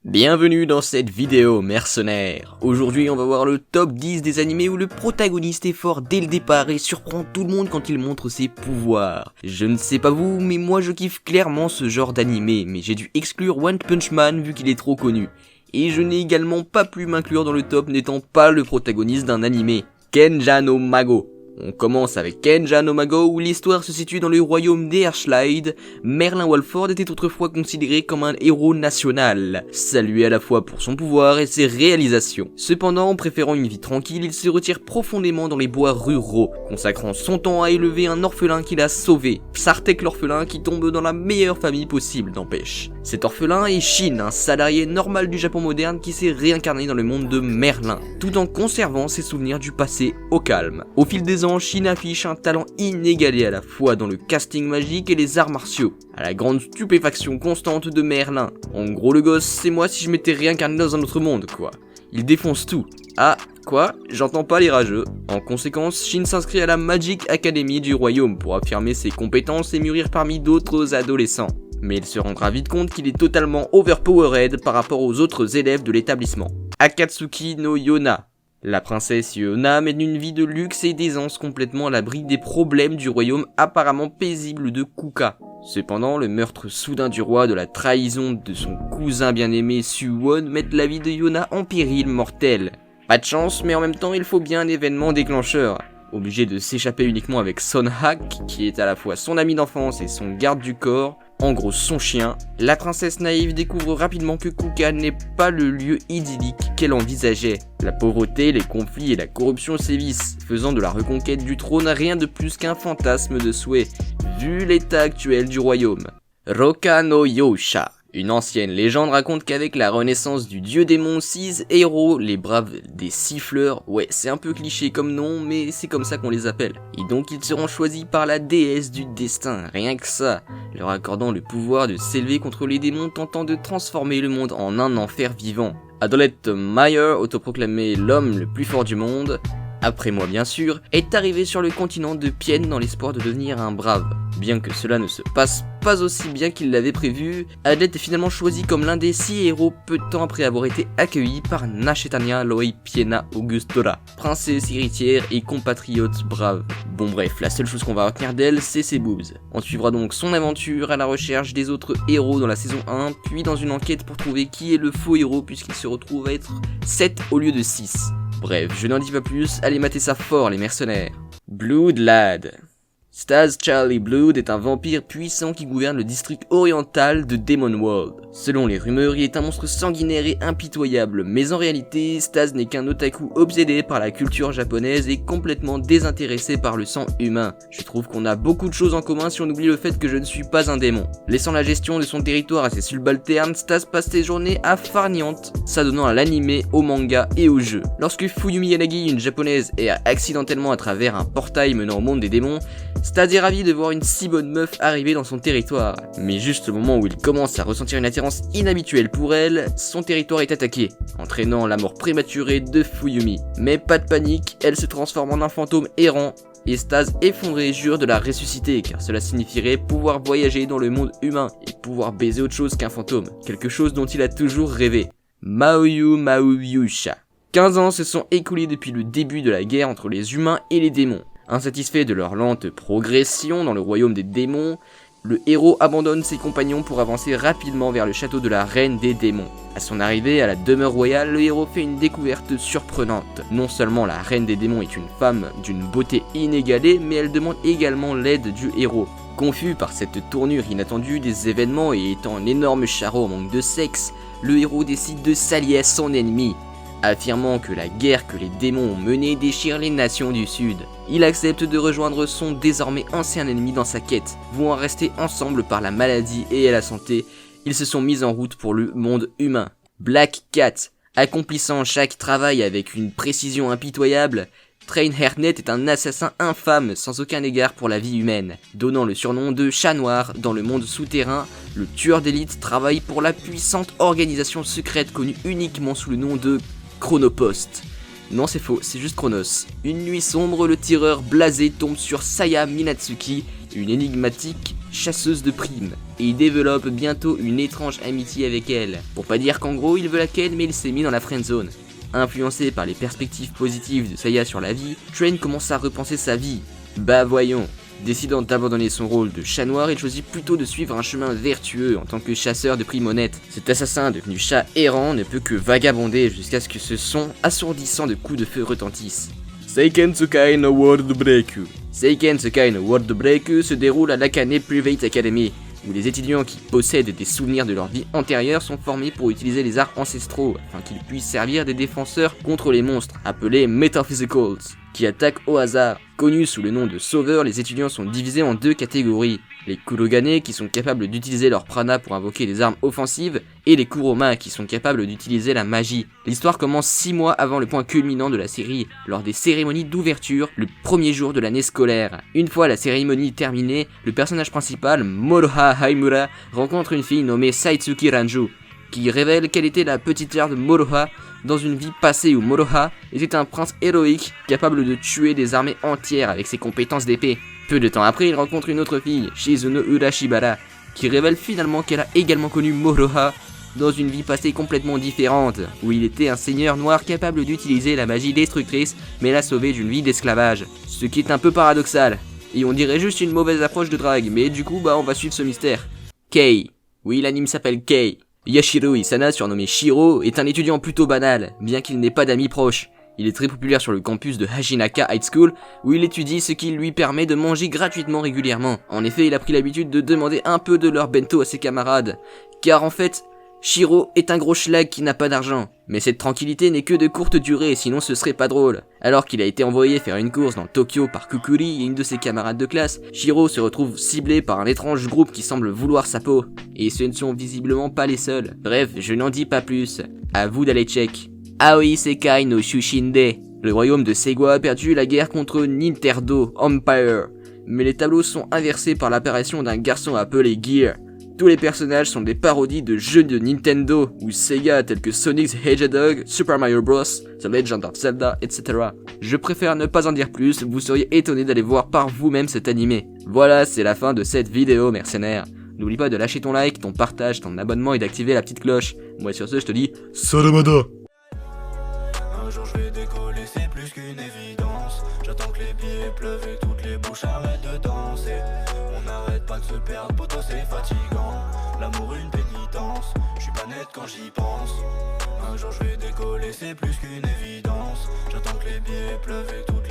Bienvenue dans cette vidéo mercenaire. Aujourd'hui on va voir le top 10 des animés où le protagoniste est fort dès le départ et surprend tout le monde quand il montre ses pouvoirs. Je ne sais pas vous, mais moi je kiffe clairement ce genre d'animé, mais j'ai dû exclure One Punch Man vu qu'il est trop connu. Et je n'ai également pas pu m'inclure dans le top n'étant pas le protagoniste d'un animé, Kenja no Mago. On commence avec Kenja no Mago où l'histoire se situe dans le royaume d'Earthslide. Merlin Walford était autrefois considéré comme un héros national, salué à la fois pour son pouvoir et ses réalisations. Cependant, préférant une vie tranquille, il se retire profondément dans les bois ruraux, consacrant son temps à élever un orphelin qu'il a sauvé, Psartek l'orphelin qui tombe dans la meilleure famille possible n'empêche. Cet orphelin est Shin, un salarié normal du Japon moderne qui s'est réincarné dans le monde de Merlin, tout en conservant ses souvenirs du passé au calme. Au fil des ans, Shin affiche un talent inégalé à la fois dans le casting magique et les arts martiaux, à la grande stupéfaction constante de Merlin. En gros le gosse, c'est moi si je m'étais réincarné dans un autre monde quoi. Il défonce tout. Ah, quoi? J'entends pas les rageux. En conséquence, Shin s'inscrit à la Magic Academy du royaume pour affirmer ses compétences et mûrir parmi d'autres adolescents. Mais il se rendra vite compte qu'il est totalement overpowered par rapport aux autres élèves de l'établissement. Akatsuki no Yona. La princesse Yona mène une vie de luxe et d'aisance complètement à l'abri des problèmes du royaume apparemment paisible de Kuka. Cependant, le meurtre soudain du roi, de la trahison de son cousin bien-aimé Suwon mettent la vie de Yona en péril mortel. Pas de chance, mais en même temps il faut bien un événement déclencheur. Obligé de s'échapper uniquement avec Son Hak, qui est à la fois son ami d'enfance et son garde du corps, en gros son chien, la princesse naïve découvre rapidement que Kuka n'est pas le lieu idyllique qu'elle envisageait. La pauvreté, les conflits et la corruption sévissent, faisant de la reconquête du trône rien de plus qu'un fantasme de souhait, vu l'état actuel du royaume. Roka no Yosha. Une ancienne légende raconte qu'avec la renaissance du dieu démon, 6 héros, les braves des siffleurs, ouais c'est un peu cliché comme nom mais c'est comme ça qu'on les appelle, et donc ils seront choisis par la déesse du destin, rien que ça, leur accordant le pouvoir de s'élever contre les démons tentant de transformer le monde en un enfer vivant. Adolette Meyer, autoproclamé l'homme le plus fort du monde, après moi bien sûr, est arrivé sur le continent de Pien dans l'espoir de devenir un brave. Bien que cela ne se passe pas aussi bien qu'il l'avait prévu, Adette est finalement choisi comme l'un des 6 héros peu de temps après avoir été accueilli par Nashetania Loi Piena Augustora, princesse héritière et compatriote brave. Bon bref, la seule chose qu'on va retenir d'elle, c'est ses boobs. On suivra donc son aventure à la recherche des autres héros dans la saison 1, puis dans une enquête pour trouver qui est le faux héros puisqu'il se retrouve à être 7 au lieu de 6. Bref, je n'en dis pas plus, allez mater ça fort les mercenaires. Blood Lad. Stas Charlie Blood est un vampire puissant qui gouverne le district oriental de Demon World. Selon les rumeurs, il est un monstre sanguinaire et impitoyable, mais en réalité, Stas n'est qu'un otaku obsédé par la culture japonaise et complètement désintéressé par le sang humain. Je trouve qu'on a beaucoup de choses en commun si on oublie le fait que je ne suis pas un démon. Laissant la gestion de son territoire à ses subalternes, Stas passe ses journées à farniente, s'adonnant à l'anime, au manga et au jeu. Lorsque Fuyumi Yanagi, une japonaise, erre accidentellement à travers un portail menant au monde des démons, Stas est ravi de voir une si bonne meuf arriver dans son territoire. Mais juste au moment où il commence à ressentir une attirance inhabituelle pour elle, son territoire est attaqué, entraînant la mort prématurée de Fuyumi. Mais pas de panique, elle se transforme en un fantôme errant, et Stas effondré jure de la ressusciter car cela signifierait pouvoir voyager dans le monde humain et pouvoir baiser autre chose qu'un fantôme, quelque chose dont il a toujours rêvé. Maoyu Maoyusha. 15 ans se sont écoulés depuis le début de la guerre entre les humains et les démons. Insatisfait de leur lente progression dans le royaume des démons, le héros abandonne ses compagnons pour avancer rapidement vers le château de la reine des démons. À son arrivée à la demeure royale, le héros fait une découverte surprenante. Non seulement la reine des démons est une femme d'une beauté inégalée, mais elle demande également l'aide du héros. Confus par cette tournure inattendue des événements et étant un énorme charreau en manque de sexe, le héros décide de s'allier à son ennemi, affirmant que la guerre que les démons ont menée déchire les nations du Sud. Il accepte de rejoindre son désormais ancien ennemi dans sa quête, voulant rester ensemble par la maladie et la santé. Ils se sont mis en route pour le monde humain. Black Cat, accomplissant chaque travail avec une précision impitoyable, Train Hernet est un assassin infâme sans aucun égard pour la vie humaine. Donnant le surnom de Chat Noir dans le monde souterrain, le tueur d'élite travaille pour la puissante organisation secrète connue uniquement sous le nom de Chronopost. Non, c'est faux, c'est juste Chronos. Une nuit sombre, le tireur blasé tombe sur Saya Minatsuki, une énigmatique chasseuse de primes, et il développe bientôt une étrange amitié avec elle. Pour pas dire qu'en gros il veut la ken, mais il s'est mis dans la friendzone. Influencé par les perspectives positives de Saya sur la vie, Train commence à repenser sa vie. Bah voyons. Décidant d'abandonner son rôle de chat noir, il choisit plutôt de suivre un chemin vertueux en tant que chasseur de primes honnêtes. Cet assassin devenu chat errant ne peut que vagabonder jusqu'à ce que ce son assourdissant de coups de feu retentisse. Seiken Tsukai no World Breaku. Seiken Tsukai no World Breaku se déroule à l'Akane Private Academy, où les étudiants qui possèdent des souvenirs de leur vie antérieure sont formés pour utiliser les arts ancestraux afin qu'ils puissent servir des défenseurs contre les monstres, appelés Metaphysicals, qui attaquent au hasard. Connus sous le nom de sauveurs, les étudiants sont divisés en deux catégories. Les Kurogane qui sont capables d'utiliser leur prana pour invoquer des armes offensives, et les Kuroma qui sont capables d'utiliser la magie. L'histoire commence 6 mois avant le point culminant de la série, lors des cérémonies d'ouverture, le premier jour de l'année scolaire. Une fois la cérémonie terminée, le personnage principal, Moroha Haimura, rencontre une fille nommée Saitsuki Ranju, qui révèle qu'elle était la petite sœur de Moroha dans une vie passée où Moroha était un prince héroïque capable de tuer des armées entières avec ses compétences d'épée. Peu de temps après, il rencontre une autre fille, Shizuno Urashibara, qui révèle finalement qu'elle a également connu Moroha dans une vie passée complètement différente, où il était un seigneur noir capable d'utiliser la magie destructrice, mais l'a sauvé d'une vie d'esclavage. Ce qui est un peu paradoxal, et on dirait juste une mauvaise approche de drague, mais du coup on va suivre ce mystère. Kei. Oui, l'anime s'appelle Kei. Yashiro Isana, surnommé Shiro, est un étudiant plutôt banal, bien qu'il n'ait pas d'amis proches. Il est très populaire sur le campus de Hashinaka High School, où il étudie, ce qui lui permet de manger gratuitement régulièrement. En effet, il a pris l'habitude de demander un peu de leur bento à ses camarades, car en fait, Shiro est un gros schlag qui n'a pas d'argent. Mais cette tranquillité n'est que de courte durée, sinon ce serait pas drôle. Alors qu'il a été envoyé faire une course dans Tokyo par Kukuri et une de ses camarades de classe, Shiro se retrouve ciblé par un étrange groupe qui semble vouloir sa peau. Et ce ne sont visiblement pas les seuls. Bref, je n'en dis pas plus. À vous d'aller check. Aoi Sekai no Shushinde. Le royaume de Segwa a perdu la guerre contre Nintendo Empire. Mais les tableaux sont inversés par l'apparition d'un garçon appelé Gear. Tous les personnages sont des parodies de jeux de Nintendo ou Sega tels que Sonic's Hedgehog, Super Mario Bros, The Legend of Zelda, etc. Je préfère ne pas en dire plus, vous seriez étonné d'aller voir par vous-même cet animé. Voilà, c'est la fin de cette vidéo, mercenaire. N'oublie pas de lâcher ton like, ton partage, ton abonnement et d'activer la petite cloche. Moi sur ce, je te dis Salamada. Un jour je vais décoller, c'est plus qu'une évidence. J'attends que les billets pleuvent et toutes les bouches arrêtent de danser. On n'arrête pas de se perdre, poto c'est fatigant. L'amour une pénitence, je suis pas net quand j'y pense. Un jour je vais décoller, c'est plus qu'une évidence. J'attends que les billets pleuvent et toutes les